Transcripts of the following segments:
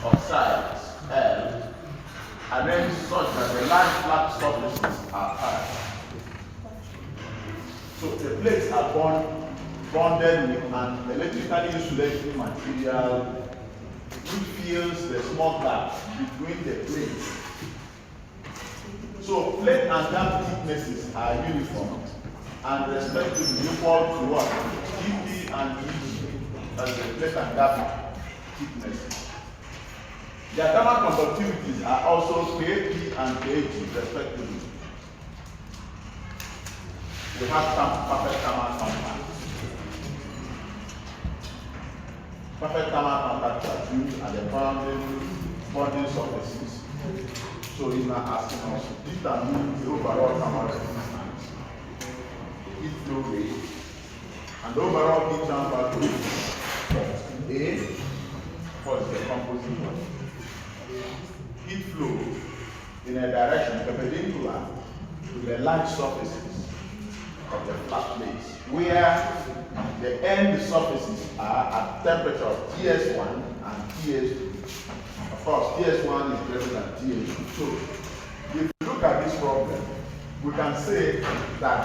of size L arranged such that the large flat surfaces are piled. So the plates are bonded with an electrically insulating material which fills the small gaps between the plates. So plate and gap thicknesses are uniform and respectively equal to what? GP and EG, as the plate and gap thicknesses. Their thermal conductivities are also KP and KG respectively. We have perfect thermal contact. Perfect thermal contact are used at the bonding surfaces. So it's not asking us to determine the overall thermal resistance, heat flow rate, and the overall heat transfer rate. A, what is the composition? Heat flow in a direction perpendicular to the large surfaces of the flat plates, where the end surfaces are at temperature of TS1 and TS2. Of course, TS1 is greater than TS2. So, if you look at this problem, we can say that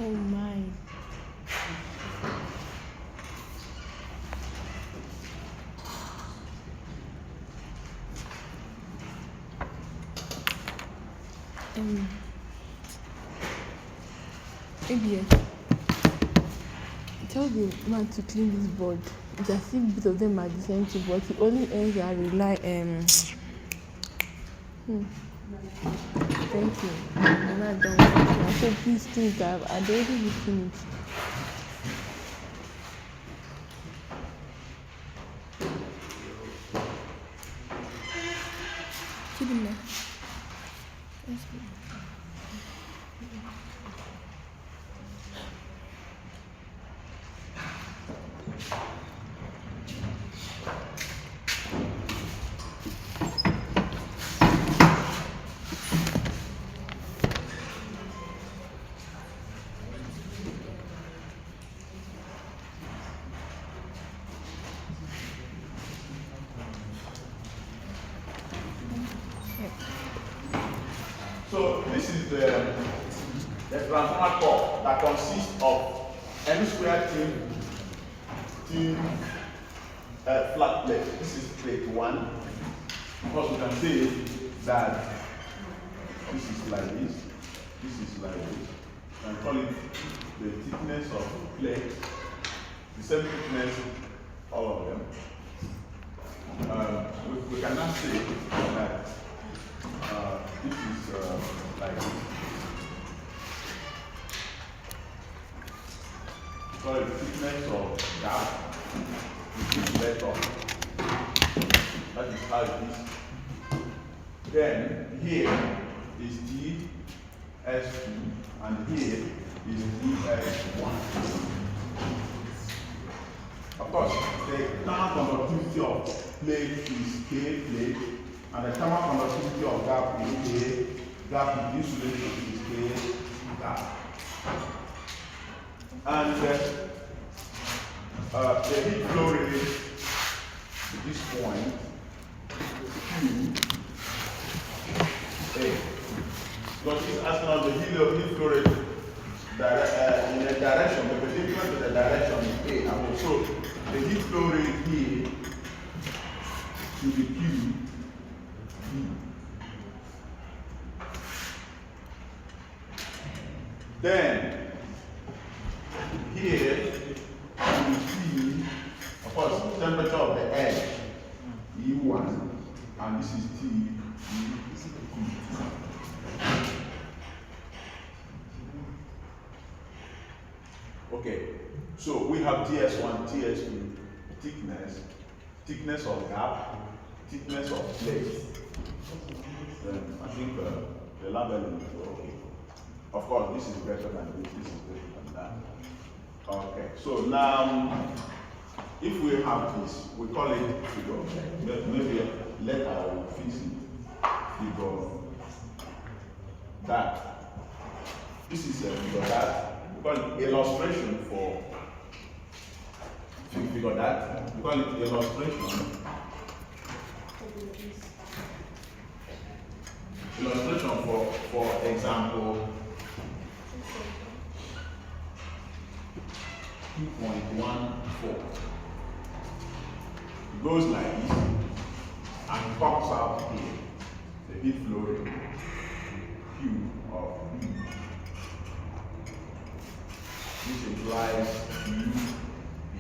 oh my. ABS. Tell the man to clean this board. It's as if both of them are the same thing, but he only ends and rely Thank you. I'm not done with it. So please think I'd already be finished. Keep him there. That's good. so this is the transformer core that consists of n square thin flat plate. This is plate 1. Of course, we can say that this is like this, this is like this. We can call it the thickness of the plate, the same thickness, all of them. We cannot say that this is like this. So the thickness of gap is better. That is how it is. Then here is DS2 and here is DS1. Of course, the thermal conductivity of plate is K plate, and the thermal conductivity of gap is K. Gap is insulated is K gap. And the heat flow rate to this point Q A. because he's asking us the heat flow rate in a direction, perpendicular to the direction A. And also, the heat flow rate here should be Q. Then, here, you see, of course, temperature of the air, E1, and this is T, Okay, so we have TS1, TS2, thickness of gap, thickness of plate. Then I think the labeling is okay. Of course, this is greater than this is greater than that. Okay, so now, if we have this, we call it figure. Maybe later I will fix it. Figure that. This is a figure that. We call it illustration for figure that. We call it illustration. Illustration for example 2.14. It goes like this and comes out here. The heat flow rate Q of U. This implies U B.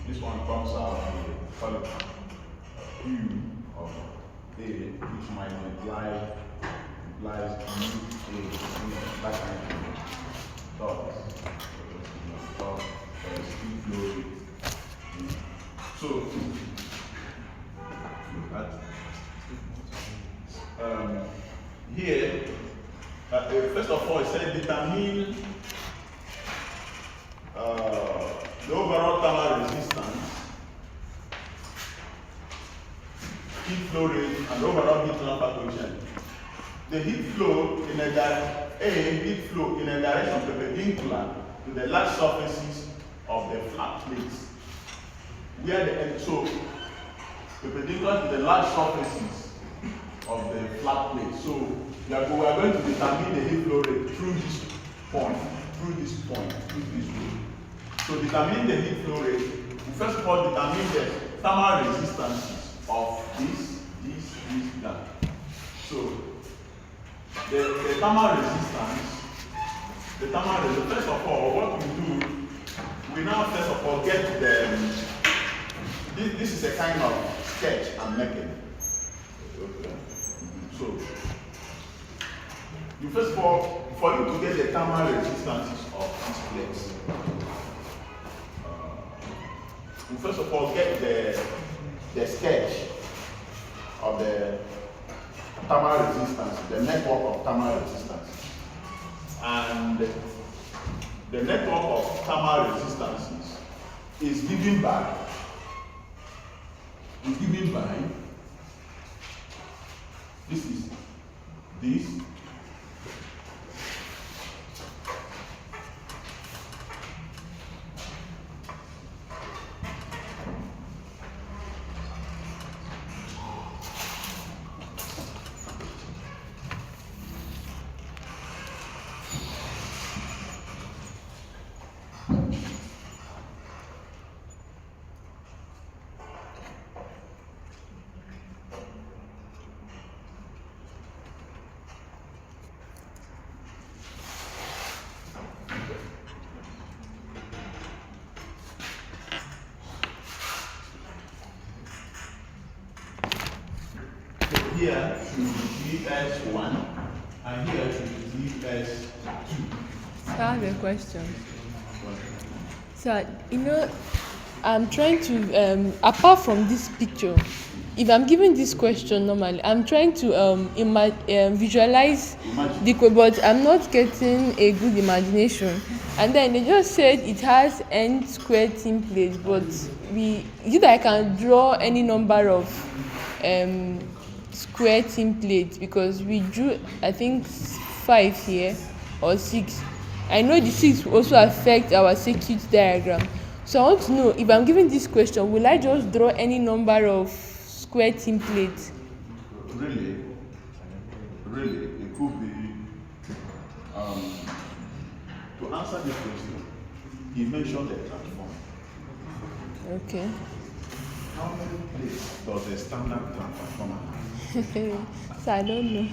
This one comes out here. Call it Q of A, which might implies U A. That kind of thing. Dots. So here, first of all, it said determine the overall thermal resistance, heat flow rate, and overall heat transfer coefficient. The heat flow in a direction perpendicular to the large surfaces of the flat plates. So perpendicular to the large surfaces of the flat plate. So we are going to determine the heat flow rate through this point, through this way. So determining the heat flow rate, we first of all determine the thermal resistances of this, that. So the thermal resistance. First of all, what we do, we now first of all get this is a kind of sketch I'm making. Okay. So, you first of all, for you to get the thermal resistances of these plates, you first of all get the sketch of the thermal resistance, the network of thermal resistance. And the network of thermal resistances is given by this is this. Here should be GS1 and here should be GS2. I have a question. So, I'm trying to, apart from this picture, if I'm given this question normally, I'm trying to visualize the code, but I'm not getting a good imagination. And then they just said it has n squared template, but I can draw any number of square templates because we drew, I think, 5 here or 6. I know the 6 will also affect our circuit diagram. So I want to know, if I'm given this question, will I just draw any number of square templates? Really, it could be answer this question, he mentioned the transformer. Okay. How many plates does a standard transformer have? So I don't know.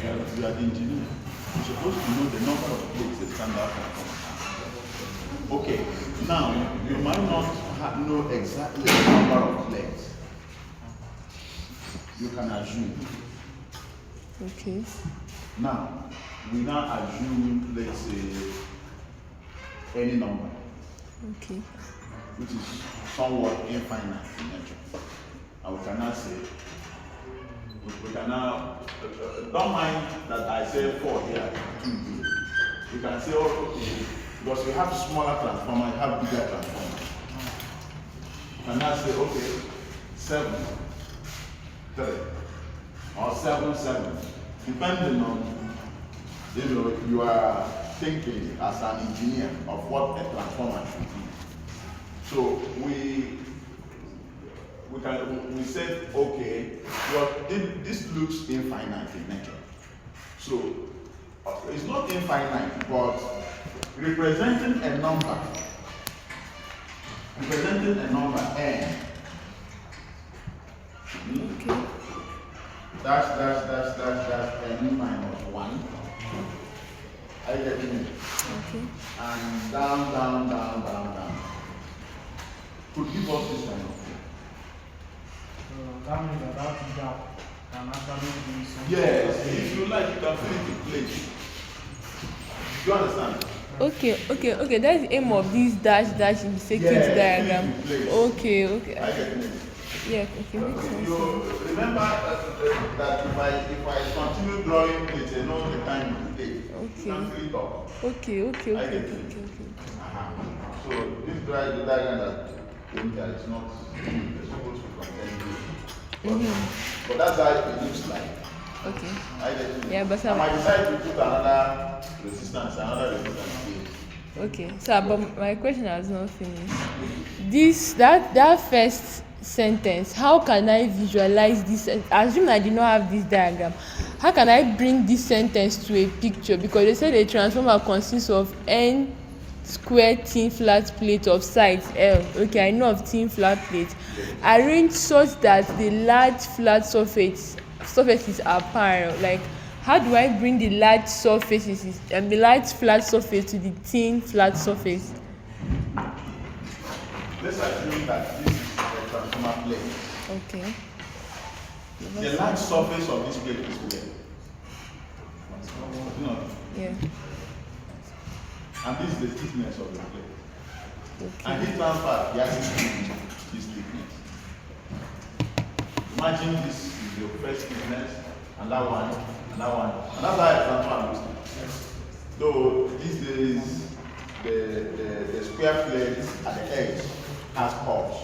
You are the engineer. You're supposed to know the number of plates a standard transformer has. Okay, now you might not know exactly the number of plates. You can assume. Okay. Now, we now assume, let's say, any number, Okay. which is somewhat infinite in nature. And we can now say, we can now, don't mind that I say 4 here, 2 here. You can say, oh, okay, because we have smaller transformers, you have bigger transformers. You can now say, okay, 7, 3, or 7, 7, depending on, you are thinking as an engineer of what a transformer should be. So we said, okay, well, this looks infinite in nature. So it's not infinite, but representing a number n. Okay. That's n minus 1. Are you getting it? Okay. And down. Could give us this kind of thing. That means that gap can actually be something. Yes, if you like, you can fill it in place. Do you understand? Okay. That's the aim of this dash in the circuit diagram. fill it in place. Okay. Are you getting it? Yeah, okay, makes sense. You remember that if I continue drawing plates, I know the time it will take. Okay. You can fill it up. Okay. So this the diagram that is not supposed to contain but that's how it looks like. Okay. I get it. Yeah, but I might decide to put another resistance here. Okay. So, but my question has not finished. That first sentence, how can I visualize this? Assume I did not have this diagram. How can I bring this sentence to a picture? Because they said a transformer consists of n square thin flat plate of size L. Okay, I know of thin flat plate. Arranged such that the large flat surfaces are parallel. Like, how do I bring the large surfaces and the large flat surface to the thin flat surface? Let's assume that this is a transformer plate. Okay. The large surface of this plate is where? No. Yeah. And this is the thickness of the plate. Okay. And this transfer, the axis is thickness. Imagine this is your first thickness, and that one, and that one. And that's how a transfer looks like. Though these days, the square plate at the edge has holes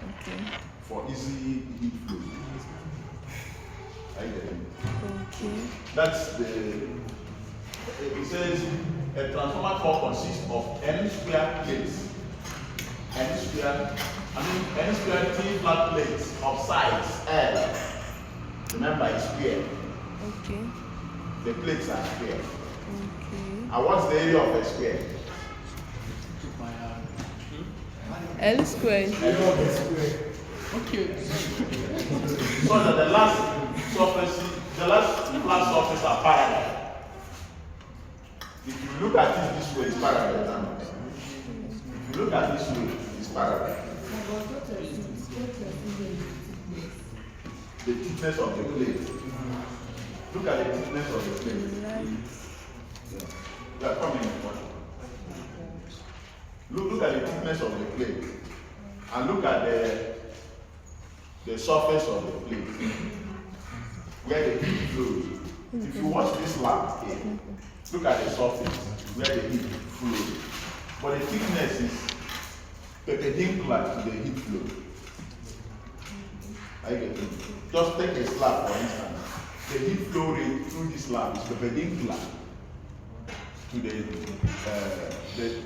Okay. for easy heat flow. Are you getting it? Okay. That's it says a transformer core consists of n square plates, n square thin flat plates of size L. Remember, it's square. Okay. The plates are square. Okay. And what's the area of a square? L squared. Okay. So that the last flat surface are parallel. If you look at it this way, it's parallel. If you look at this way, it's parallel. The thickness of the plate. Look at the thickness of the plate. You are coming in one. Look at the thickness of the plate. And look at the surface of the plate. Where the heat flows. If you watch this lap here, look at the surface where the heat flows. But the thickness is perpendicular to the heat flow. I get it. Just take a slab for instance. The heat flow rate through this slab is perpendicular to the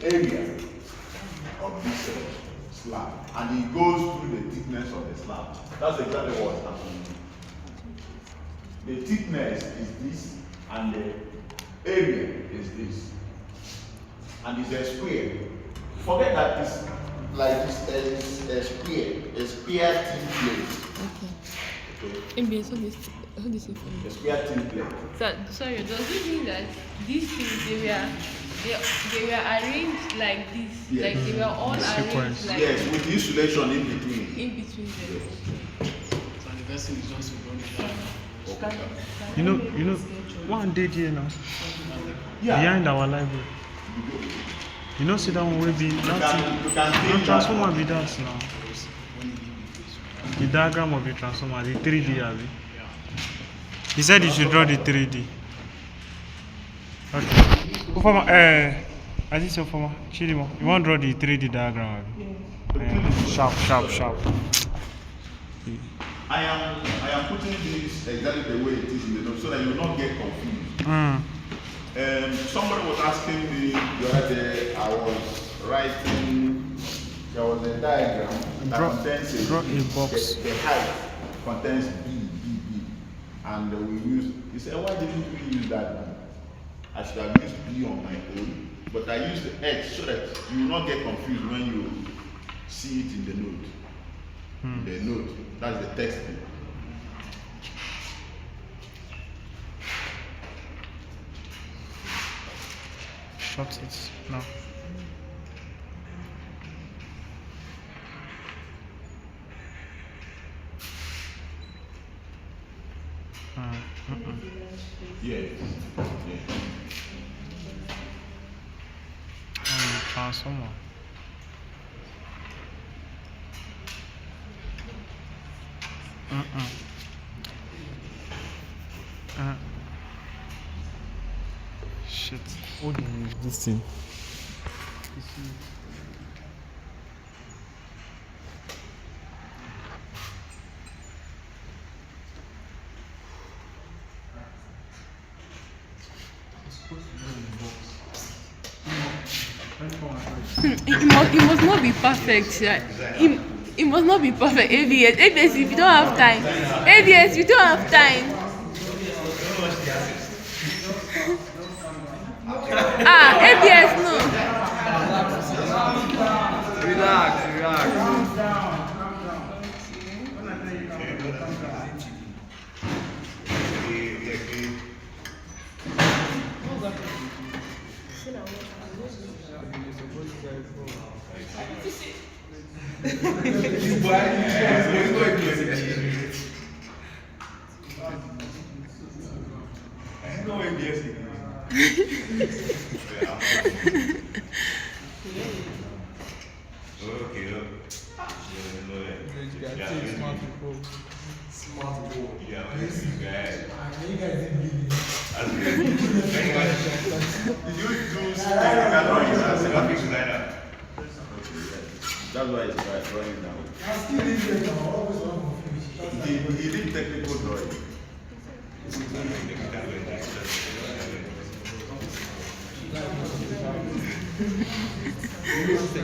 area of this slab, and it goes through the thickness of the slab. That's exactly what's happening. The thickness is this, and the area is this. and it's a square. Forget that it's like this a square thin plate. Okay. ABS, hold this for me. A square thin plate. So, sorry, does it mean that these things they were arranged like this? Yes. Like they were all Sequence. arranged like Yes, with the insulation in between. in between them. So the best thing is just to run it down. You know, one day here now, Yeah. behind our library. You know, see that one will be You can not change transformer that. be that now. The diagram of the transformer, the 3D, Abi. He said you should draw the 3D. Okay. Ufama, I think so, Ufama. Chidimo, you want to draw the 3D diagram, Abi? Sharp. I am putting this exactly the way it is in the note so that you will not get confused. Somebody was asking me the other day, I was writing, there was a diagram that contains draw a box. The height contains B. And we used, he said, why didn't we use that? I should have used B on my own, but I used the X so that you will not get confused when you see it in the note. The note, that's the text. Short it now. Yes. Transformer. Shit. What do you use this thing? It must not be perfect. Yeah. It must not be perfect. ABS, if you don't have time. ABS, you don't have time. ABS, no. Relax. That's why it's drawing now. He did technical drawing.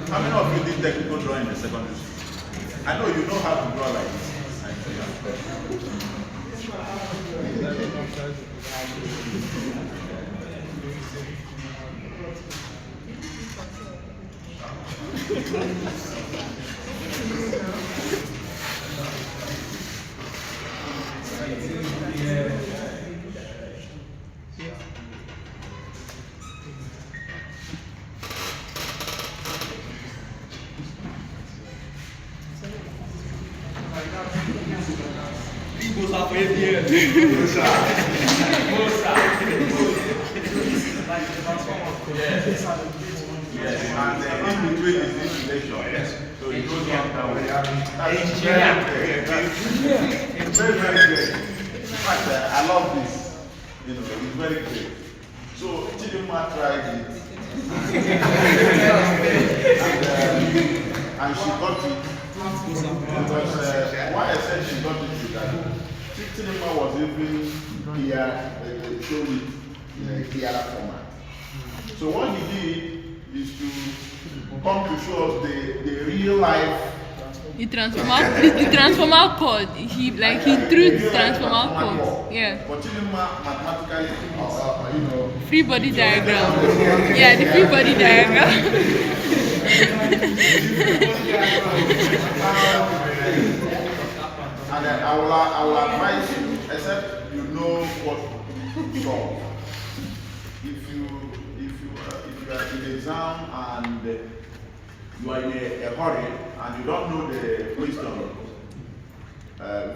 How many of you did technical drawing in the secondary school? I know you know how to draw like this. Yes, and in between is insulation. Yes. So it goes on that way. That's very great. In fact, I love this. You know, it's very great. So Chidinma tried it, and she got it. Because why I said she got it is that Chidinma was even here, showed it in a clearer format. So what he did is to come to show us the real life. The transformer code. He drew the transformer code. Yeah. But Chidinma mathematically, free body diagram. Yeah, the free body diagram. And then I will advise you, except you know what to solve. If you are in the exam and you are in a hurry and you don't know the question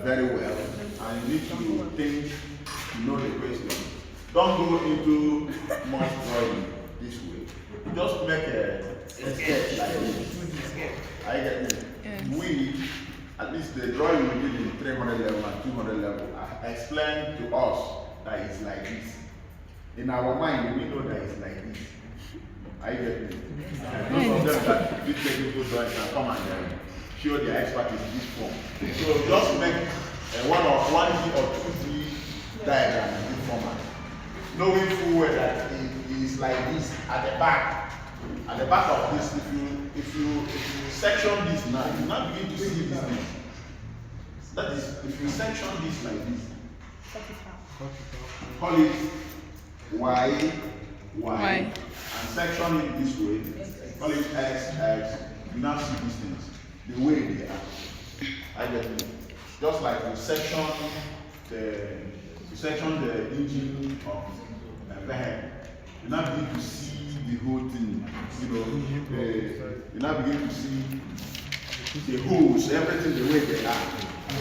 very well, and you need to think to know the question, don't go into much drawing this way. Just make a sketch like this. I get it. Yes. We, at least the drawing we did in 300 level and 200 level, explained to us that it's like this. In our mind, we know that it's like this. I get it. Those of them that did technical drawing can come and show their expertise in this form. So just make one D or 2D diagram in this format, knowing full well that it is like this at the back. At the back of this, if you section this now, you now begin to see this thing. That is, if you section this like this, call it Y, and section it this way, call it X, you now see these things the way they are. I get it. Just like you section the engine of a vehicle, you now begin to see the whole thing. You now begin to see the holes, everything the way they are.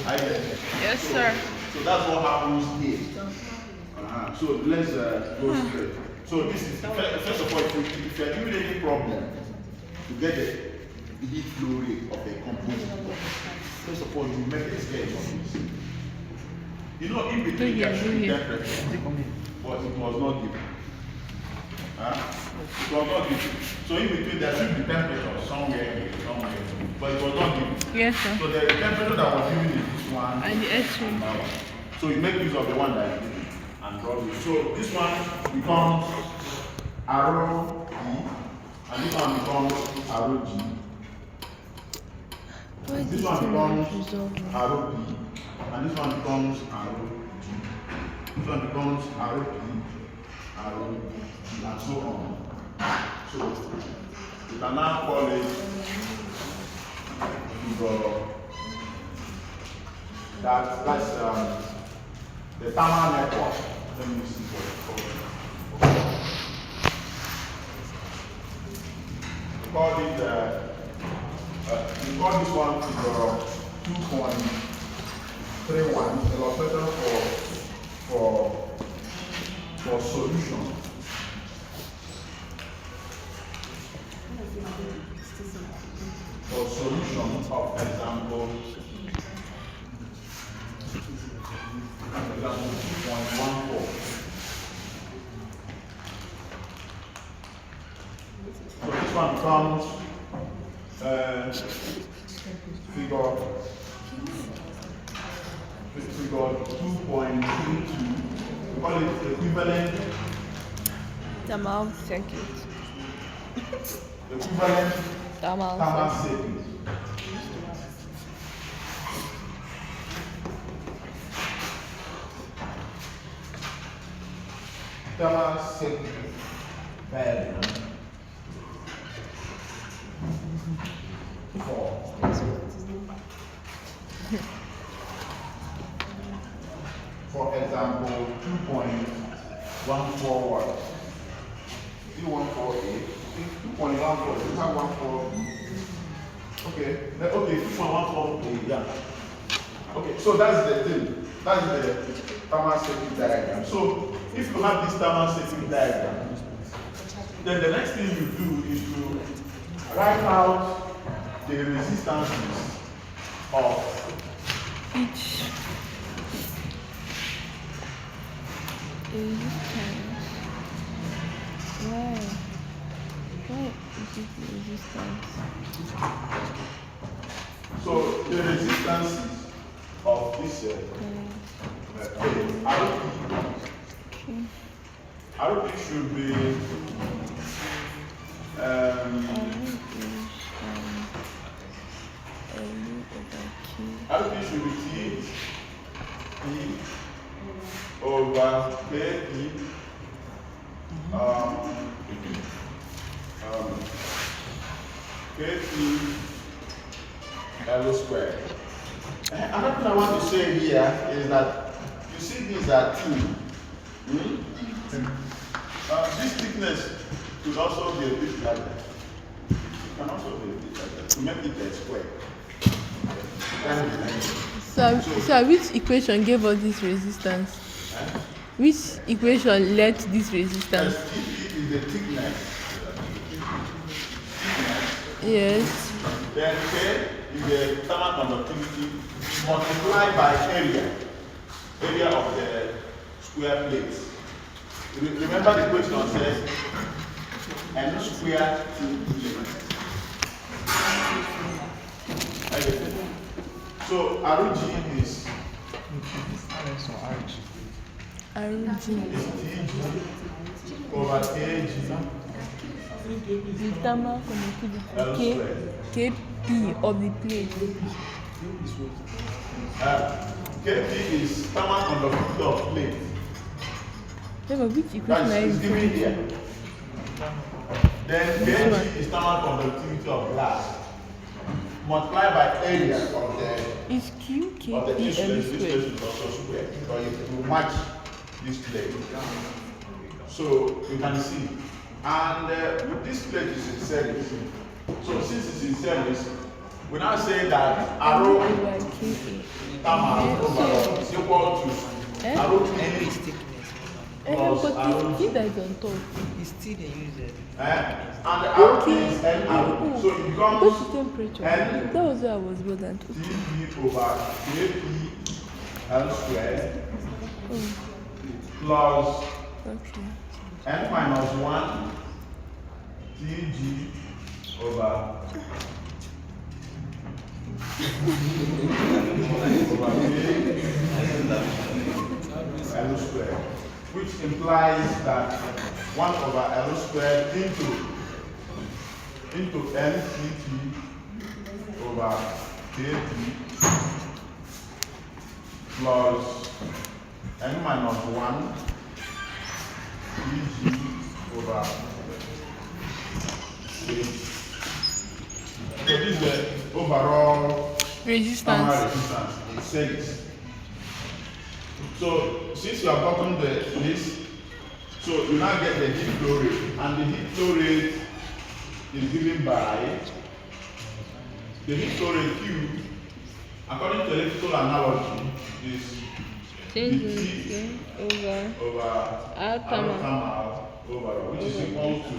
I get it. Yes, sir. So that's what happens here. So let's go straight. So this is first of all, if you are given any problem to get the heat flow rate of the composite, first of all, you make a sketch of this. You know, in between there should be temperature, but it was not given. It was not given. So in between there should be temperature somewhere, but it was not given. Yes, sir. So the temperature that was given is this one And the X-ray. and that one. So you make use of the one that is given and draw it. So this one becomes arrow E, and this one becomes arrow G. This one becomes arrow P, and this one becomes arrow G. This one becomes arrow P, arrow G, and so on. So you can now call it that's the thermal network. Let me see what it's called. We call this one figure 2.31, illustrator for solution. For solution of example 2.14. So this one becomes figure 2.22. We call it equivalent. Thermal circuit. Equivalent Thermal thermal circuit. circuit. Thermal circuit diagram for example 2.14 watts. 2.14, 2.14, you have 1.4. Okay, 2.14, yeah. Okay, so that's the thing. That's the thermal circuit diagram. So if you have this thermal circuit diagram, then the next thing you do is to write out the resistances of Each resistance. Why? Why is it the resistance? so the resistances of this ROP should be ROP should be T E over K E L squared. Another thing I want to say here is that you see these are two. This thickness could also be a bit like that. It can also be a bit like that to make it a square. So which equation gave us this resistance? Which equation led to this resistance? STP is the thickness. Yes. Then K is the thermal conductivity multiplied by area of the square plate. Remember the question says N square T plate. Okay. So RG is TG over KG The thermal conductivity L K squared. Kp of the plate. Kp is thermal conductivity of plate. Yeah, but which equation That are you is given referring to? here. Then Kg is thermal conductivity of glass multiplied by area of the Is Q K of the P L insulation. This place squared? is also square, but you match this plate. So you can see, and this plate is in series. So since it's in series, we now say that arrow Over Ka. thermal overall is equal to arrow N plus But arrow it's T that is on top. It's still they use it. and the arrow is N arrow. So it What's becomes the temperature? N That was where I was more than two. Tv over Kp L squared Oh, plus okay. N minus 1 Tg over L squared, which implies that 1 over L squared into NCT over Kp plus N minus 1 Tg over Kp. So this is the overall thermal Resistance. resistance in series. So since you have gotten this, so you now get the heat flow rate, and the heat flow rate is given by the heat flow rate Q, according to electrical analogy, is Change Dt resistance over over R thermal. thermal overall, which is equal to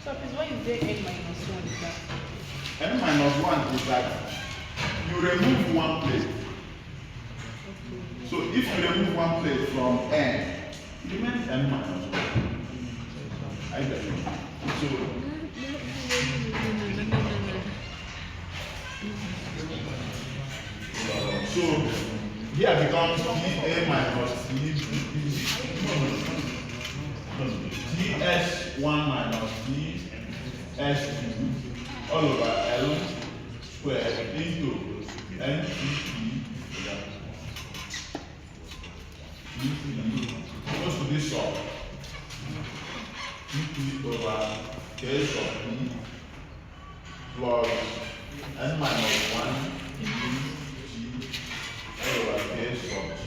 So please, why is there N minus 1 is that? N minus 1 is that you remove one plate. So if you remove one plate from N, it remains N minus 1. I get it. So here becomes dA minus ds1 minus ds2 all over L squared into NCP goes to this side. Dp over K sub P plus N minus 1 G all over K sub G.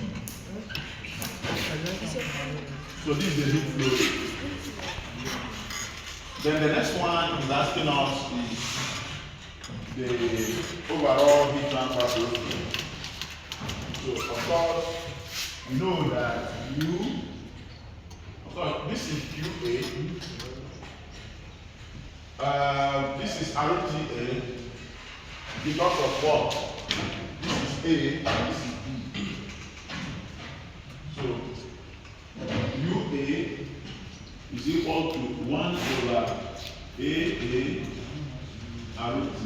So this is the heat flow rate. Then the next one is asking us is the overall heat transfer rate. So of course, we know that U, of course, this is QA. This is RTA because of what? This is A and this is B. So UA is equal to 1 over AA RT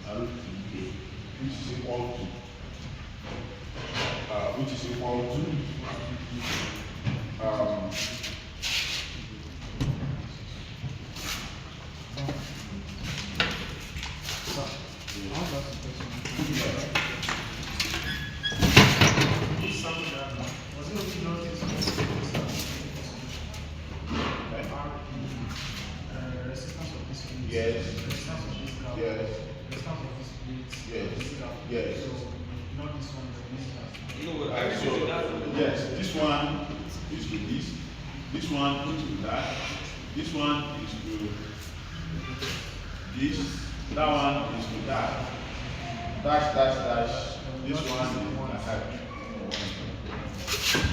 RTA, which is equal to Yes. You know what? I So, agree with that. yes, this one is to this one is to that, this one is to this, that one is to that. Dash, dash, dash. This one is like that.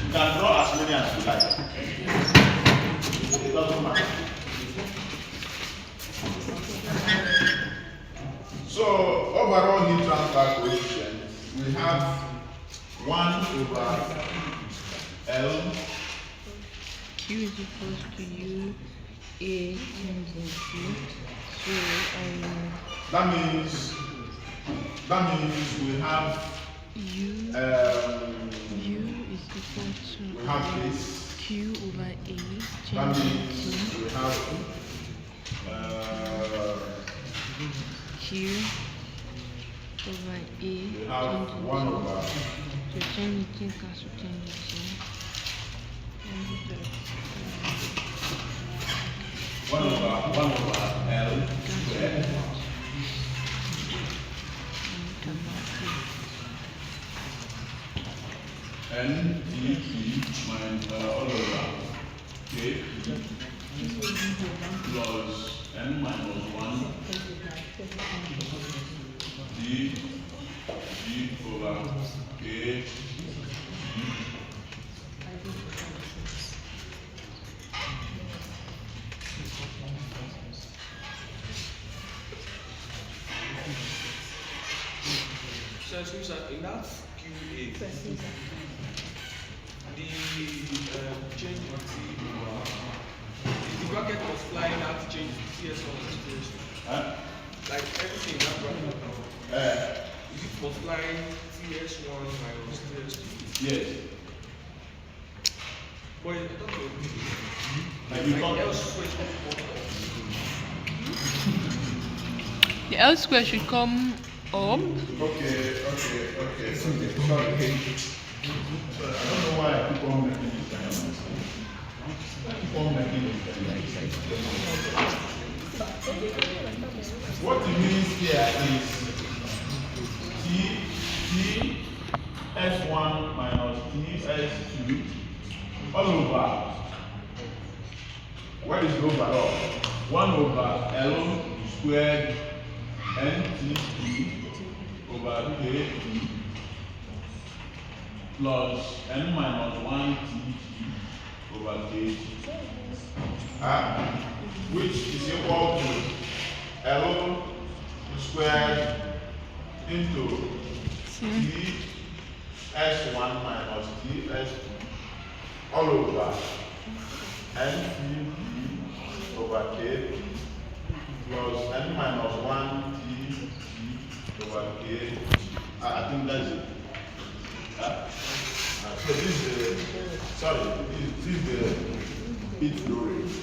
You can draw as many as you like. It doesn't matter. So overall heat transfer coefficient, we have 1 over L. Q is equals to U, A times Q. So, That means we have U is equal we to have this. Q over A That times means we have Q over A we have 1 over So, 10 equals to 10 1 over L squared. N T P minus all over K plus N minus 1 D over K So in that QA, the change in T over the bracket multiplying that change TS1 and TS2. Like everything in that bracket now. Is it multiplying TS1 minus TS2? yes. But I thought it was Like you can't- else square is The L square should come up. Okay. Sorry. I don't know why I keep on making this kind of mistake. I keep on making this kind of mistake. What it means here is S1 minus S2 all over. What is overall? 1 over L squared NTP over KP plus N minus 1 TP over KP, which is equal to L squared into T S1 minus T S2 all over NTP over KP plus N minus 1 T over K. I think that's it. So this is the heat flow rate.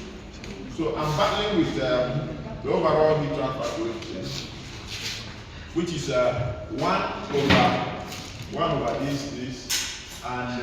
So I'm battling with the overall heat transfer coefficient, which is 1 over this, and